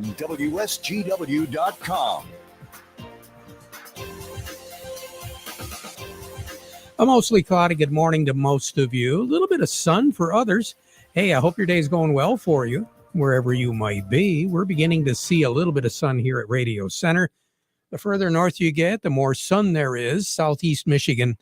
WSGW.com. A mostly cloudy good morning to most of you. A little bit of sun for others. Hey, I hope your day's going well for you, wherever you might be. We're beginning to see a little bit of sun here at Radio Center. The further north you get, the more sun there is. Southeast Michigan,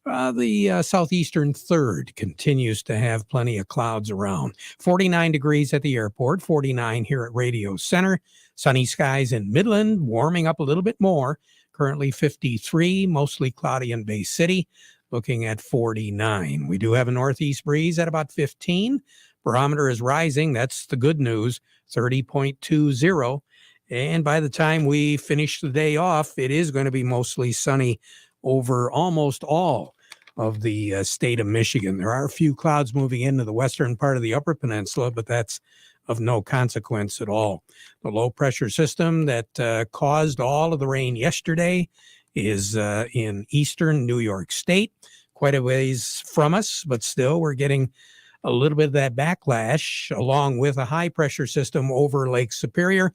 the southeastern third continues to have plenty of clouds around. 49 degrees at the airport, 49 here at Radio Center. Sunny skies in Midland, warming up a little bit more. Currently 53, mostly cloudy in Bay City, looking at 49. We do have a northeast breeze at about 15. Barometer is rising. That's the good news, 30.20. And by the time we finish the day off, it is going to be mostly sunny over almost all of the state of Michigan. There are a few clouds moving into the western part of the Upper Peninsula, but that's of no consequence at all. The low pressure system that caused all of the rain yesterday is in eastern New York State, quite a ways from us, but still we're getting a little bit of that backlash along with a high pressure system over Lake Superior.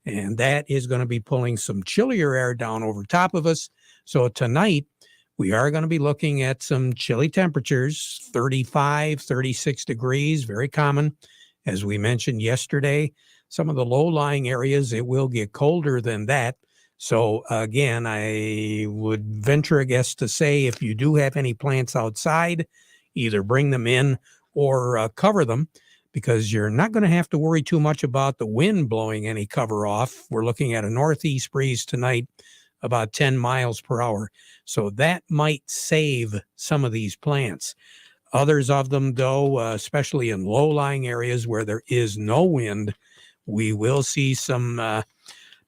And that is going to be pulling some chillier air down over top of us. So tonight, we are going to be looking at some chilly temperatures, 35, 36 degrees, very common. As we mentioned yesterday, some of the low-lying areas, it will get colder than that. So again, I would venture a guess to say if you do have any plants outside, either bring them in or cover them, because you're not going to have to worry too much about the wind blowing any cover off. We're looking at a northeast breeze tonight, about 10 miles per hour. So that might save some of these plants. Others of them, though, especially in low-lying areas where there is no wind, we will see some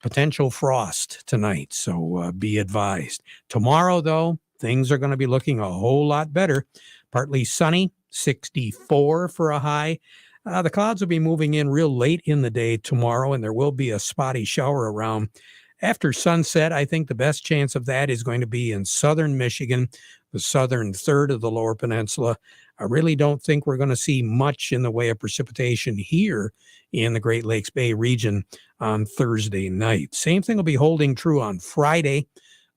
potential frost tonight. So be advised. Tomorrow, though, things are going to be looking a whole lot better. Partly sunny, 64 for a high. The clouds will be moving in real late in the day tomorrow, and there will be a spotty shower around. After sunset, I think the best chance of that is going to be in southern Michigan, the southern third of the lower peninsula. I really don't think we're going to see much in the way of precipitation here in the Great Lakes Bay region on Thursday night. Same thing will be holding true on Friday.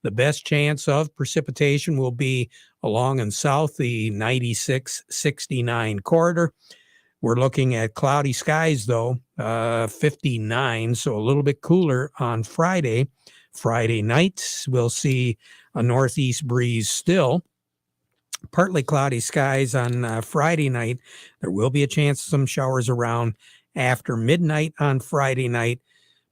The best chance of precipitation will be along and south the 96-69 corridor. We're looking at cloudy skies, though, 59, so a little bit cooler on Friday. Friday night, we'll see a northeast breeze still. Partly cloudy skies on Friday night. There will be a chance of some showers around after midnight on Friday night.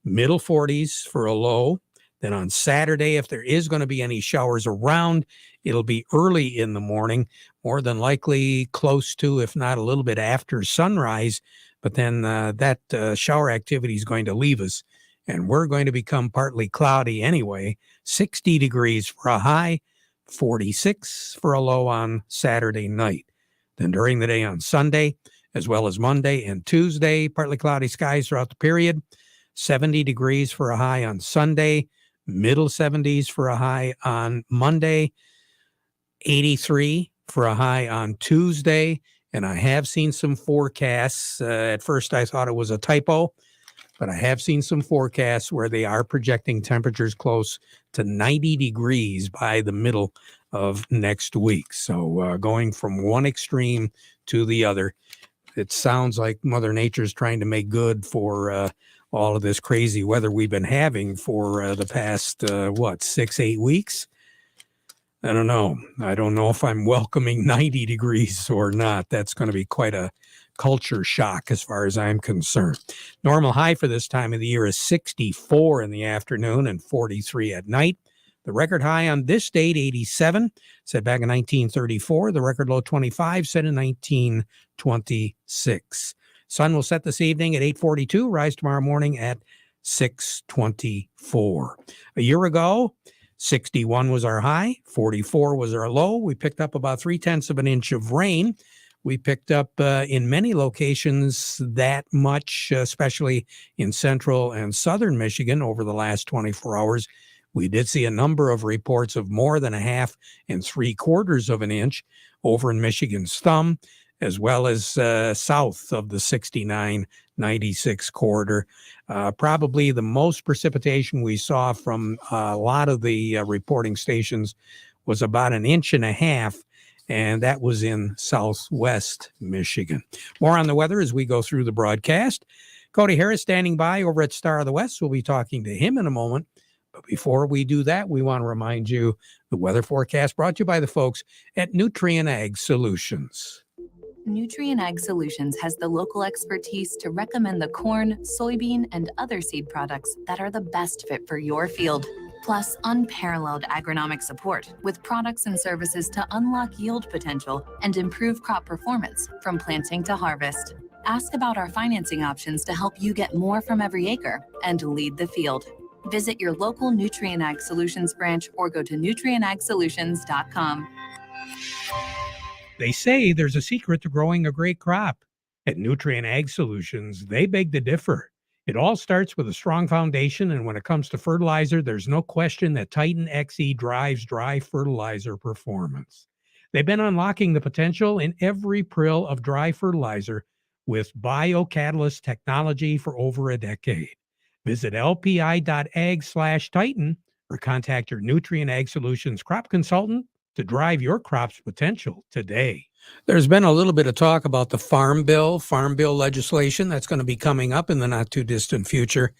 Middle 40s for a low. Then on Saturday, if there is going to be any showers around, it'll be early in the morning, more than likely close to, if not a little bit after sunrise. But then that shower activity is going to leave us, and we're going to become partly cloudy anyway. 60 degrees for a high, 46 for a low on Saturday night. Then during the day on Sunday, as well as Monday and Tuesday, partly cloudy skies throughout the period. 70 degrees for a high on Sunday. Middle 70s for a high on Monday, 83 for a high on Tuesday. And I have seen some forecasts. At first, I thought it was a typo, but I have seen some forecasts where they are projecting temperatures close to 90 degrees by the middle of next week. So going from one extreme to the other, it sounds like Mother Nature's trying to make good for all of this crazy weather we've been having for the past, 6-8 weeks? I don't know. I don't know if I'm welcoming 90 degrees or not. That's going to be quite a culture shock as far as I'm concerned. Normal high for this time of the year is 64 in the afternoon and 43 at night. The record high on this date, 87, set back in 1934. The record low, 25, set in 1926. Sun will set this evening at 8:42, rise tomorrow morning at 6:24. A year ago, 61 was our high, 44 was our low. We picked up about 0.3 of an inch of rain. We picked up in many locations that much, especially in central and southern Michigan over the last 24 hours. We did see a number of reports of more than 1/2 and 3/4 of an inch over in Michigan's thumb. as well as south of the 69-96 corridor. Probably the most precipitation we saw from a lot of the reporting stations was about 1.5 inches, and that was in southwest Michigan. More on the weather as we go through the broadcast. Cody Harris standing by over at Star of the West. We'll be talking to him in a moment. But before we do that, we want to remind you the weather forecast brought to you by the folks at Nutrient Ag Solutions. Nutrient Ag Solutions has the local expertise to recommend the corn, soybean, and other seed products that are the best fit for your field. Plus, unparalleled agronomic support with products and services to unlock yield potential and improve crop performance from planting to harvest. Ask about our financing options to help you get more from every acre and lead the field. Visit your local Nutrient Ag Solutions branch or go to nutrientagsolutions.com. They say there's a secret to growing a great crop. At Nutrient Ag Solutions, they beg to differ. It all starts with a strong foundation, and when it comes to fertilizer, there's no question that Titan XE drives dry fertilizer performance. They've been unlocking the potential in every prill of dry fertilizer with biocatalyst technology for over a decade. Visit lpi.ag/Titan or contact your Nutrient Ag Solutions crop consultant to drive your crop's potential today. There's been a little bit of talk about the Farm Bill legislation that's going to be coming up in the not too distant future.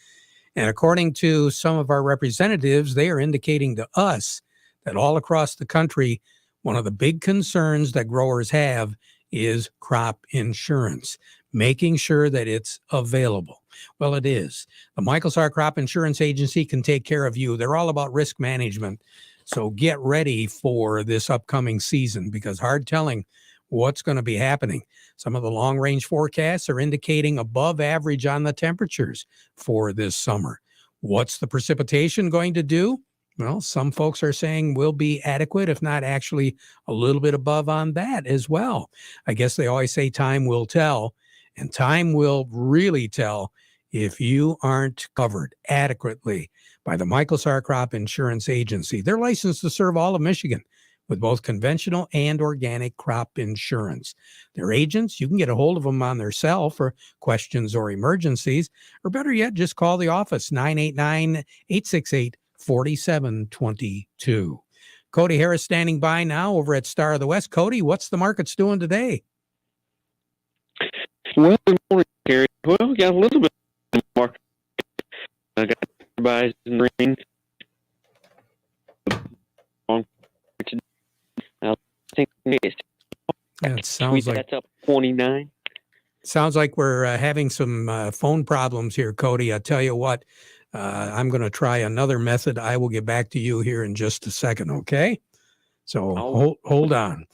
And according to some of our representatives, they are indicating to us that all across the country, one of the big concerns that growers have is crop insurance, making sure that it's available. Well, it is. The Michaels-R Crop Insurance Agency can take care of you. They're all about risk management. So get ready for this upcoming season because hard telling what's going to be happening. Some of the long-range forecasts are indicating above average on the temperatures for this summer. What's the precipitation going to do? Well, some folks are saying will be adequate, if not actually a little bit above on that as well. I guess they always say time will tell, and time will really tell if you aren't covered adequately by the Michaels-R Crop Insurance Agency. They're licensed to serve all of Michigan with both conventional and organic crop insurance. Their agents, you can get a hold of them on their cell for questions or emergencies, or better yet, just call the office, 989-868-4722. Cody Harris standing by now over at Star of the West. Cody, what's the markets doing today? Well, good morning, Gary. Well, we got a little bit of market. I got buys in green. I think it sounds like that's up 29. Sounds like we're having some phone problems here, Cody. I tell you what, I'm going to try another method. I will get back to you here in just a second, okay? So hold on.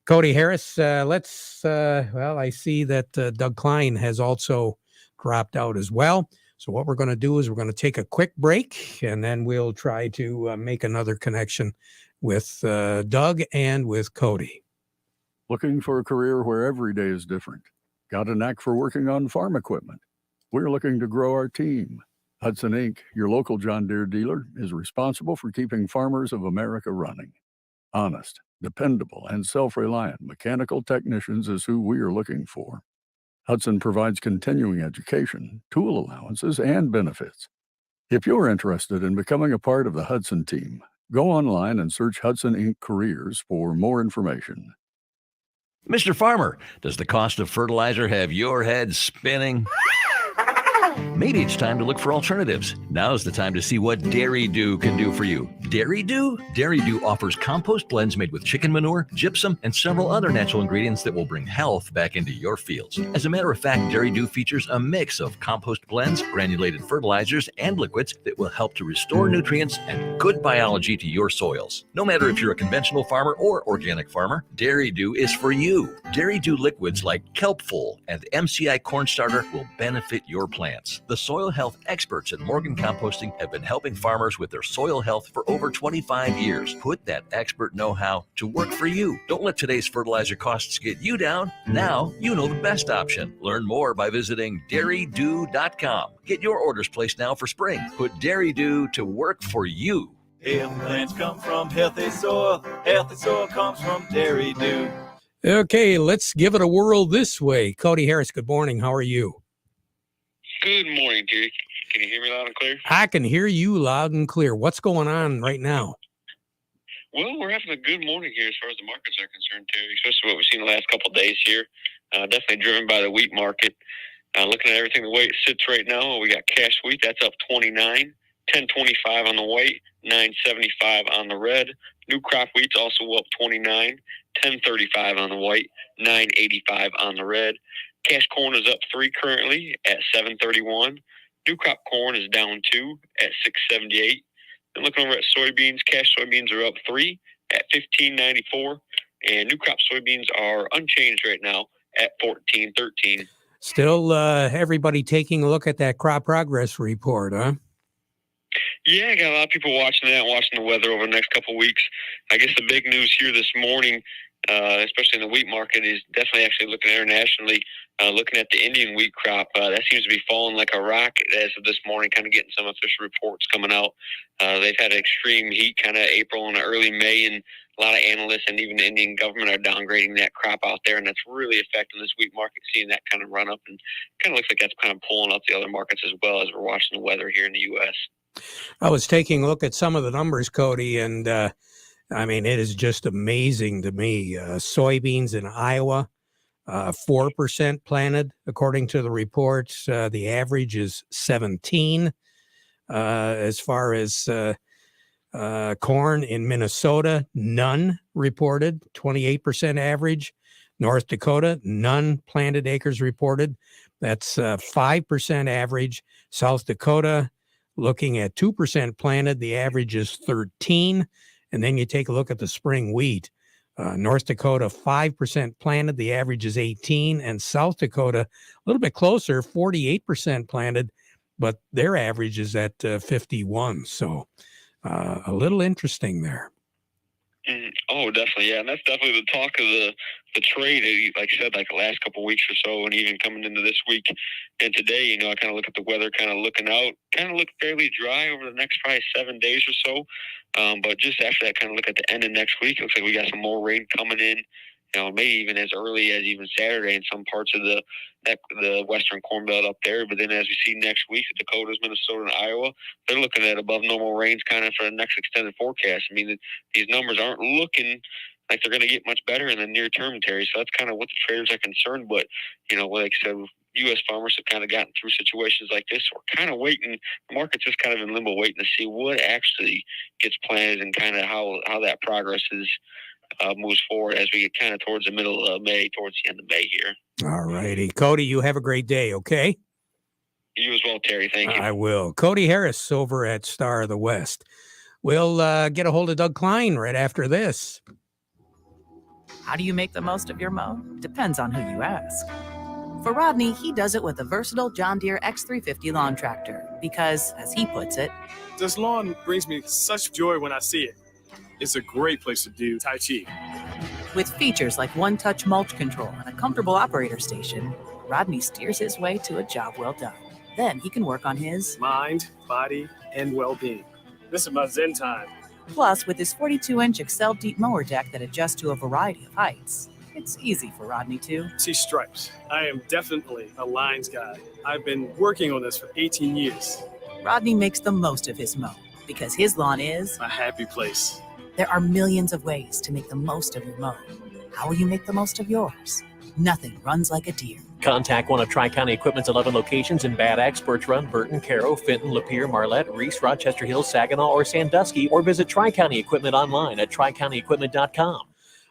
Cody Harris, I see that Doug Klein has also dropped out as well. So what we're going to do is we're going to take a quick break, and then we'll try to make another connection with Doug and with Cody. Looking for a career where every day is different? Got a knack for working on farm equipment? We're looking to grow our team. Hudson Inc., your local John Deere dealer, is responsible for keeping farmers of America running. Honest, dependable, and self-reliant mechanical technicians is who we are looking for. Hudson provides continuing education, tool allowances, and benefits. If you're interested in becoming a part of the Hudson team, go online and search Hudson Inc. Careers for more information. Mr. Farmer, does the cost of fertilizer have your head spinning? Maybe it's time to look for alternatives. Now's the time to see what Dairy Do can do for you. Dairy Do? Dairy Do offers compost blends made with chicken manure, gypsum, and several other natural ingredients that will bring health back into your fields. As a matter of fact, Dairy Do features a mix of compost blends, granulated fertilizers, and liquids that will help to restore nutrients and good biology to your soils. No matter if you're a conventional farmer or organic farmer, Dairy Do is for you. Dairy Do liquids like Kelpful and MCI Corn Starter will benefit your plants. The soil health experts at Morgan Composting have been helping farmers with their soil health for over 25 years. Put that expert know-how to work for you. Don't let today's fertilizer costs get you down. Now you know the best option. Learn more by visiting dairydo.com. Get your orders placed now for spring. Put Dairy Do to work for you. Healthy plants come from healthy soil. Healthy soil comes from Dairy Do. Okay, let's give it a whirl this way. Cody Harris, good morning. How are you? Good morning, Terry. Can you hear me loud and clear? I can hear you loud and clear. What's going on right now? Well, we're having a good morning here as far as the markets are concerned, Terry, especially what we've seen the last couple of days here. Definitely driven by the wheat market. Looking at everything the way it sits right now, we got cash wheat, that's up 29, 10.25 on the white, 9.75 on the red. New crop wheat's also up 29, 10.35 on the white, 9.85 on the red. Cash corn is up 3 currently at 7.31. New crop corn is down 2 at 6.78. And looking over at soybeans, cash soybeans are up 3 at 15.94. And new crop soybeans are unchanged right now at 14.13. Still everybody taking a look at that crop progress report, huh? Yeah, I got a lot of people watching that, watching the weather over the next couple of weeks. I guess the big news here this morning, especially in the wheat market, is definitely actually looking internationally, looking at the Indian wheat crop. That seems to be falling like a rock as of this morning, kind of getting some official reports coming out. They've had extreme heat kind of April and early May, and a lot of analysts and even the Indian government are downgrading that crop out there, and that's really affecting this wheat market, seeing that kind of run up, and kind of looks like that's kind of pulling up the other markets as well as we're watching the weather here in the U.S. I was taking a look at some of the numbers, Cody, and I mean, it is just amazing to me. Soybeans in Iowa, 4% planted, according to the reports. The average is 17. As far as corn in Minnesota, none reported, 28% average. North Dakota, none planted acres reported. That's 5% average. South Dakota, looking at 2% planted, the average is 13. And then you take a look at the spring wheat. North Dakota, 5% planted, the average is 18. And South Dakota, a little bit closer, 48% planted, but their average is at 51. So a little interesting there. Oh, definitely, yeah, and that's definitely the talk of the trade. Like I said, like the last couple of weeks or so, and even coming into this week and today, I kind of look at the weather, kind of looking out, kind of look fairly dry over the next probably 7 days or so. But just after that, kind of look at the end of next week, it looks like we got some more rain coming in. Maybe even as early as even Saturday in some parts of the Western Corn Belt up there. But then as we see next week, the Dakotas, Minnesota, and Iowa, they're looking at above normal rains kind of for the next extended forecast. I mean, these numbers aren't looking like they're going to get much better in the near term, Terry. So that's kind of what the traders are concerned. But, like I said, U.S. farmers have kind of gotten through situations like this. We're kind of waiting. The market's just kind of in limbo, waiting to see what actually gets planted and kind of how that progress is. Moves forward as we get kind of towards the middle of May, towards the end of May here. All righty. Cody, you have a great day, okay? You as well, Terry. Thank you. I will. Cody Harris over at Star of the West. We'll get a hold of Doug Klein right after this. How do you make the most of your mow? Depends on who you ask. For Rodney, he does it with a versatile John Deere X350 lawn tractor because, as he puts it, this lawn brings me such joy when I see it. It's a great place to do Tai Chi. With features like one-touch mulch control and a comfortable operator station, Rodney steers his way to a job well done. Then he can work on his mind, body, and well-being. This is my Zen time. Plus, with his 42-inch Excel Deep mower deck that adjusts to a variety of heights, it's easy for Rodney to see stripes. I am definitely a lines guy. I've been working on this for 18 years. Rodney makes the most of his mow because his lawn is a happy place. There are millions of ways to make the most of your mow. How will you make the most of yours? Nothing runs like a Deere. Contact one of Tri-County Equipment's 11 locations in Bad Axe, Birch Run, Burton, Caro, Fenton, Lapeer, Marlette, Reese, Rochester Hills, Saginaw, or Sandusky, or visit Tri-County Equipment online at tricountyequipment.com.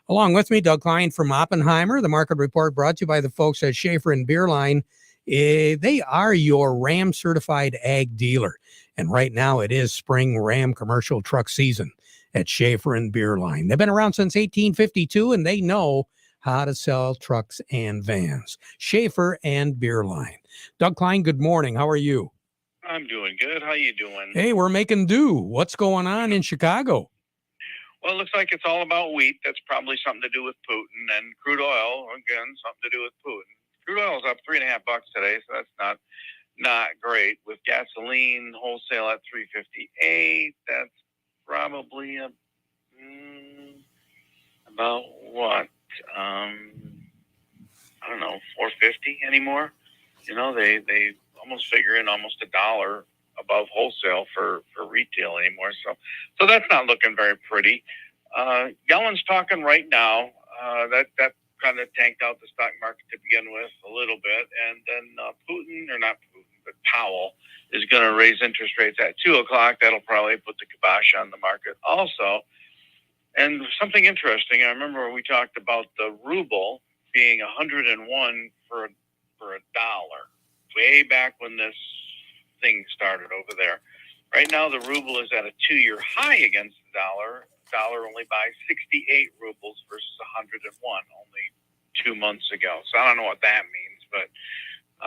Along with me, Doug Klein from Oppenheimer. The market report brought to you by the folks at Schaefer and Beerline. They are your Ram certified ag dealer. And right now it is spring Ram commercial truck season at Schaefer and Beerline. They've been around since 1852, and they know how to sell trucks and vans. Schaefer and Beerline. Doug Klein, good morning. How are you? I'm doing good. How you doing? Hey, we're making do. What's going on in Chicago? Well, it looks like it's all about wheat. That's probably something to do with Putin. And crude oil, again, something to do with Putin. Crude oil is up $3.50 today, so that's not great. With gasoline wholesale at $3.58, that's probably about what? I don't know, $4.50 anymore. They almost figure in almost $1 above wholesale for retail anymore. So that's not looking very pretty. Yellen's talking right now. That kind of tanked out the stock market to begin with a little bit, and then Powell is going to raise interest rates at 2:00. That'll probably put the kibosh on the market also. And something interesting, I remember we talked about the ruble being 101 for a dollar, way back when this thing started over there. Right now, the ruble is at a 2-year high against the dollar. Dollar only buys 68 rubles versus 101 only 2 months ago. So I don't know what that means, but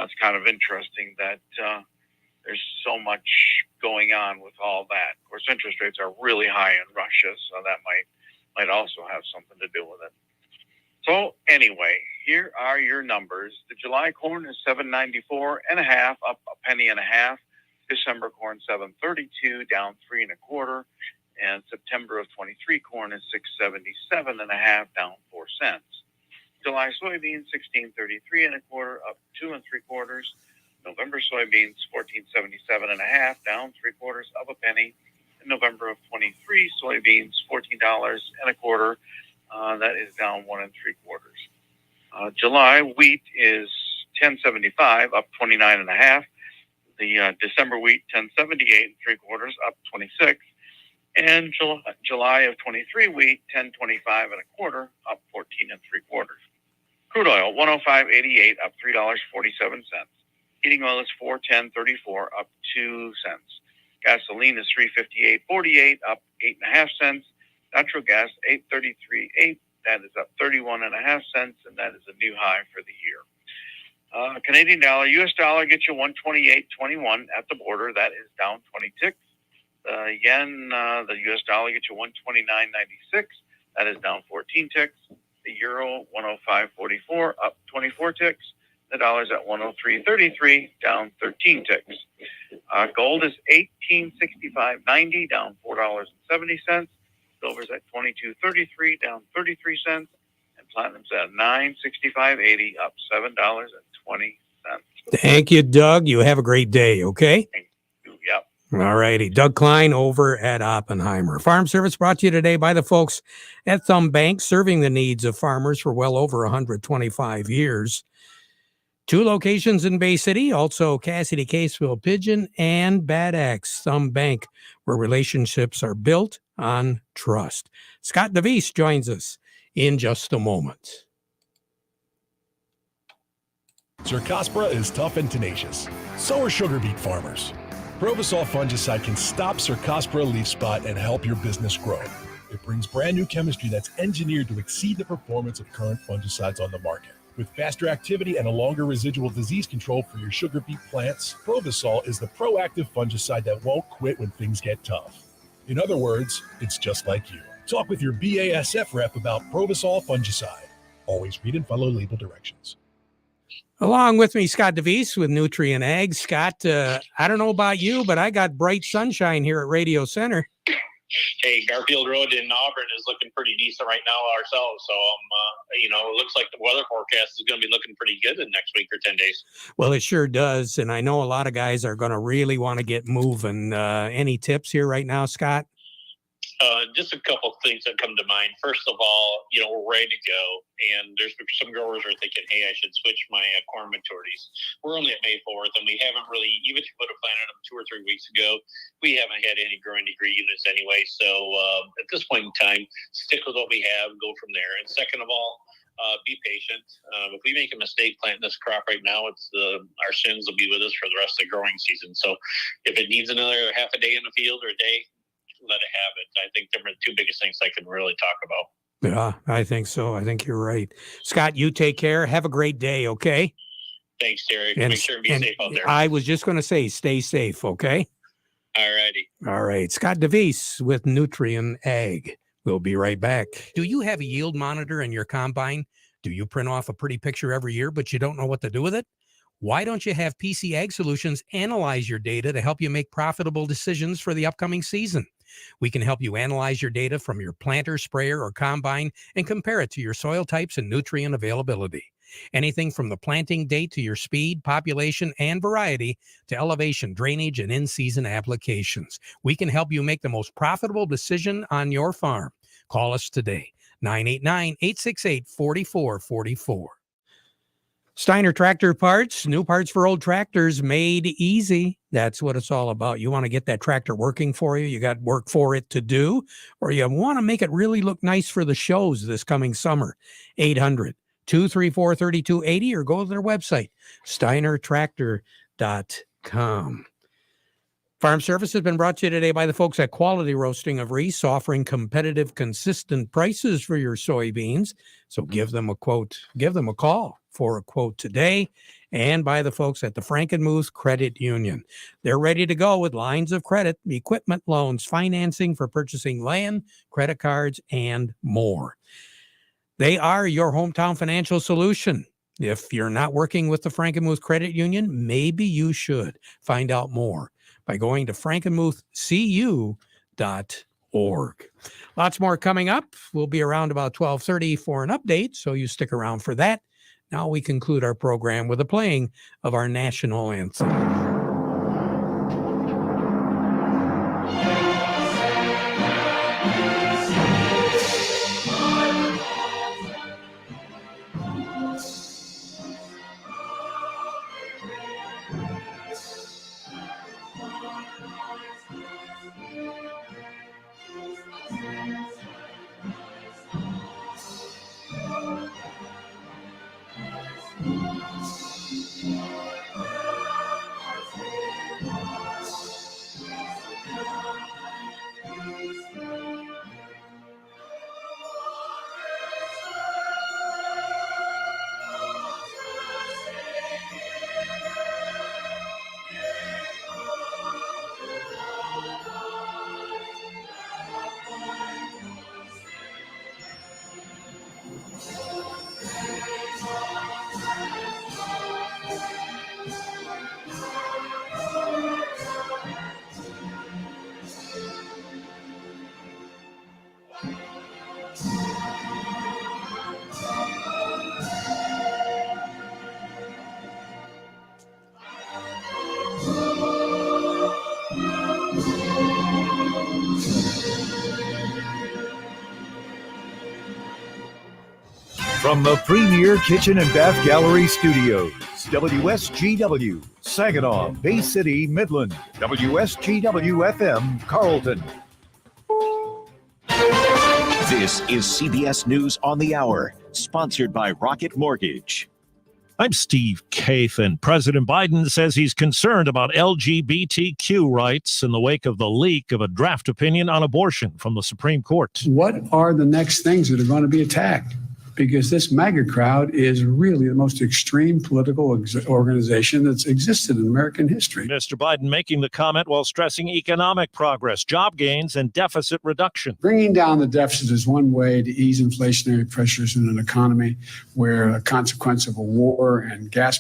it's kind of interesting that there's so much going on with all that. Of course, interest rates are really high in Russia, so that might also have something to do with it. So anyway, here are your numbers. The July corn is $7.94.5, up a penny and a half. December corn $7.32, down 3 1/4. And September of 23 corn is $6.77.5, down 4 cents. July soybeans $16.33 1/4, up 2 3/4. November soybeans $14.77.5, down 3/4 of a penny. In November of 23 soybeans $14 1/4. That is down 1 3/4. July wheat is $10.75, up 29.5. The December wheat $10.78 3/4, up 26. And July of 23 wheat $10.25 1/4, up 14 3/4. Crude oil $105.88, up $3.47. Heating oil is $410.34, up 2 cents. Gasoline is $358.48, up 8.5 cents. Natural gas $8.33.8, that is up 31.5 cents, and that is a new high for the year. Canadian dollar, U.S. dollar gets you 128.21 at the border. That is down 20 ticks. Yen, the U.S. dollar gets you 129.96. That is down 14 ticks. The euro 105.44, up 24 ticks. The dollar's at 103.33, down 13 ticks. Gold is $1865.90, down $4.70. Silver's at $22.33, down 33 cents. And platinum's at $965.80, up $7.20. Thank you, Doug. You have a great day, okay? Thank you. Yep. All righty. Doug Klein over at Oppenheimer. Farm Service brought to you today by the folks at Thumb Bank, serving the needs of farmers for well over 125 years. 2 locations in Bay City, also Cassidy, Caseville, Pigeon, and Bad Axe. Thumb Bank, where relationships are built on trust. Scott DeVries joins us in just a moment. Cercospora is tough and tenacious. So are sugar beet farmers. Provosol fungicide can stop Cercospora leaf spot and help your business grow. It brings brand new chemistry that's engineered to exceed the performance of current fungicides on the market. With faster activity and a longer residual disease control for your sugar beet plants, Provosol is the proactive fungicide that won't quit when things get tough. In other words, it's just like you. Talk with your BASF rep about Provosol fungicide. Always read and follow label directions. Along with me, Scott DeVries with Nutrient Ag. Scott, I don't know about you, but I got bright sunshine here at Radio Center. Hey, Garfield Road in Auburn is looking pretty decent right now ourselves. So, it looks like the weather forecast is going to be looking pretty good in the next week or 10 days. Well, it sure does. And I know a lot of guys are going to really want to get moving. Any tips here right now, Scott? Just a couple of things that come to mind. First of all, we're ready to go. And there's some growers are thinking, hey, I should switch my corn maturities. We're only at May 4th, and we haven't really, even if you would have planted them 2 or 3 weeks ago, we haven't had any growing degree units anyway. So at this point in time, stick with what we have, go from there. And second of all, be patient. If we make a mistake planting this crop right now, our sins will be with us for the rest of the growing season. So if it needs another half a day in the field or a day, let it have it. I think they're the 2 biggest things I can really talk about. Yeah, I think so. I think you're right. Scott, you take care. Have a great day, okay? Thanks, Terry. Make sure and be safe out there. I was just going to say, stay safe, okay? All righty. All right. Scott DeVries with Nutrient Ag. We'll be right back. Do you have a yield monitor in your combine? Do you print off a pretty picture every year, but you don't know what to do with it? Why don't you have PC Ag Solutions analyze your data to help you make profitable decisions for the upcoming season? We can help you analyze your data from your planter, sprayer, or combine and compare it to your soil types and nutrient availability. Anything from the planting date to your speed, population, and variety to elevation, drainage, and in-season applications. We can help you make the most profitable decision on your farm. Call us today, 989-868-4444. Steiner Tractor Parts, new parts for old tractors made easy. That's what it's all about. You want to get that tractor working for you. You got work for it to do, or you want to make it really look nice for the shows this coming summer. 800-234-3280 or go to their website, steinertractor.com. Farm Service has been brought to you today by the folks at Quality Roasting of Reese, offering competitive, consistent prices for your soybeans. So give them a quote, give them a call for a quote today, and by the folks at the Frankenmuth Credit Union. They're ready to go with lines of credit, equipment loans, financing for purchasing land, credit cards, and more. They are your hometown financial solution. If you're not working with the Frankenmuth Credit Union, maybe you should. Find out more by going to frankenmuthcu.org. Lots more coming up. We'll be around about 12:30 for an update, so you stick around for that. Now we conclude our program with a playing of our national anthem. From the Premier Kitchen and Bath Gallery Studios, WSGW, Saginaw, Bay City, Midland, WSGW-FM, Carlton. This is CBS News on the Hour, sponsored by Rocket Mortgage. I'm Steve Kathan. President Biden says he's concerned about LGBTQ rights in the wake of the leak of a draft opinion on abortion from the Supreme Court. What are the next things that are going to be attacked? Because this MAGA crowd is really the most extreme political organization that's existed in American history. Mr. Biden making the comment while stressing economic progress, job gains, and deficit reduction. Bringing down the deficit is one way to ease inflationary pressures in an economy where a consequence of a war and gas